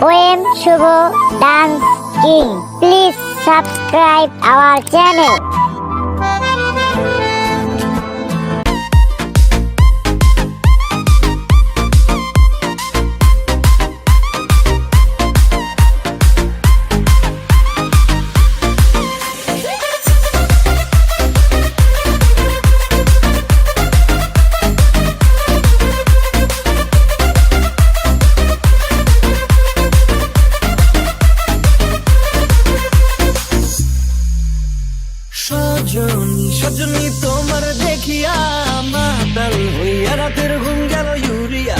OM Shubho Dance King. Please subscribe our channel. Sajani Sajani তোমার দেখিয়া মাতাল হইয়া রাতের ঘুম গেল ইউরিয়া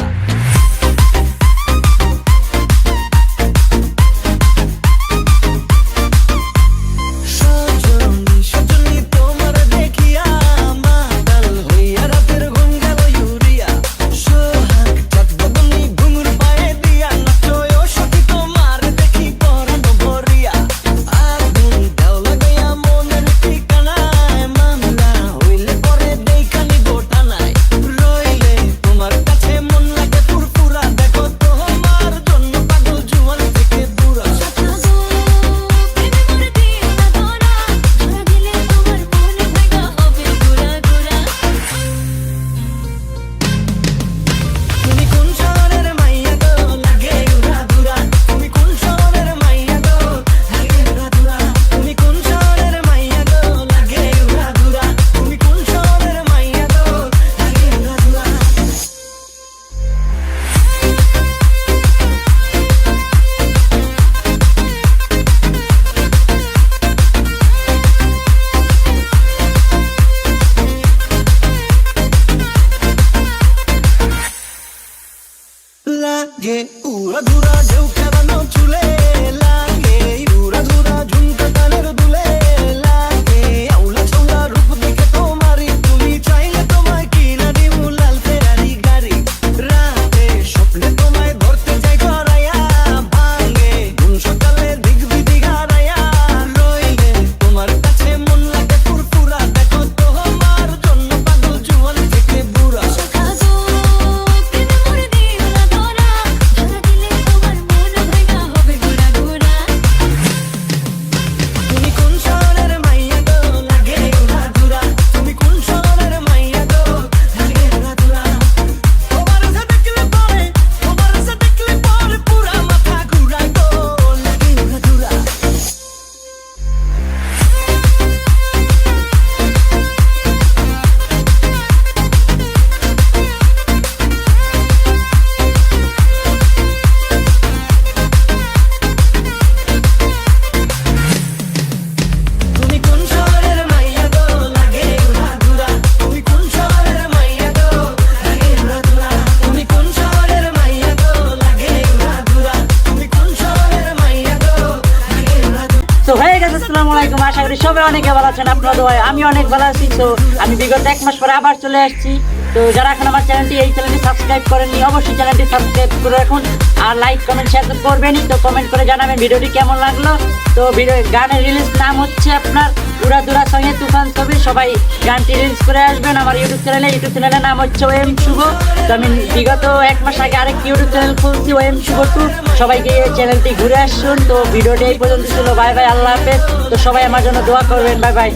সজনী সজনী তোমার দেখিয়া মাতাল হইয়া রাতের ঘুম গেল ইউরিয়া সোহাগ চাঁদ বদনী ঘুঙুর পায়ে দিয়া নাচয় সখী তোমার দেখি পরানো ভরিয়া আগুন দাও লাগাইয়া মনের ঠিকানায় মামলা হইলে পরে দেখানি গোটা নাই রইলে তোমার কাছে মন লাগে ফুরফুরা দেখো তোমার জন্য পাগল জুয়ান থেকে দূরা তুমি কোন শহরের মাইয়া গো লাগে উড়া দুরা তুমি কোন শহরের মাইয়া গো লাগে উড়া দুরা তুমি কোন শহরের মাইয়া গো লাগে উড়া দুরা তুমি কোন শহরের মাইয়া গো লাগে উড়া দুরা লাগে উড়া দুরা ঢেউ খেলানো চুলে লাগে উড়া দুরা ঝুমকা কানের দুলে লাগে আউলা ছৌলা রূপ দেখে তোমারই তুমি চাইলে তোমায় কিনা দিমু লাল ফেরারি গাড়ি রাতে স্বপ্নে তোমায় ধরতে যাই গড়াইয়া ভাঙে ঘুম সকালে দিক বিদিক হারাইয়া রইলে তোমার কাছে মন লাগে ফুরফুরা দেখো তোমার জন্য পাগল জুয়ান থেকে বুড়া তুমি কোন শহরের মাইয়া গো লাগে উড়া দুরা তুমি কোন শহরের মাইয়া গো লাগে উড়া দুরা তোমার সাথে দেখলে পরে পুরা মাথা ঘুরায় গো লাগে উড়া দুরা তুমি কোন শহরের মাইয়া গো লাগে উড়া দুরা তুমি কোন শহরের মাইয়া গো লাগে উড়া দুরা তুমি কোন শহরের মাইয়া গো লাগে উড়া দুরা তুমি কোন শহরের মাইয়া গো লাগে উড়া দুরা তো হয়ে গেছে। আসসালামু আলাইকুম, আশা করি সবাই অনেকে ভালো আছেন। আপনার দোয়ায় আমি অনেক ভালো আছি। তো আমি বিগত 1 মাস পরে আবার চলে আসছি। তো যারা এখন আমার চ্যানেলটি সাবস্ক্রাইব করেননি অবশ্যই চ্যানেলটি সাবস্ক্রাইব করে রাখুন আর লাইক কমেন্ট শেয়ার তো করবেনই। তো কমেন্ট করে জানাবেন ভিডিওটি কেমন লাগলো। তো ভিডিও গানের রিলিজ নাম হচ্ছে আপনার উড়া দুরা সঙ্গে তুফান ছবি। সবাই গানটি রিলিজ করে আসবেন আমার ইউটিউব চ্যানেলের নাম হচ্ছে OM শুভ। তো আমি বিগত 1 মাস আগে আরেকটি ইউটিউব চ্যানেল খুলছি OM শুভ 2। সবাইকে এই চ্যানেলটি ঘুরে আসুন। তো ভিডিওটি এই পর্যন্ত ছিল। বাই বাই, আল্লাহ হাফেজ। তো সবাই আমার জন্য দোয়া করবেন। Bye bye.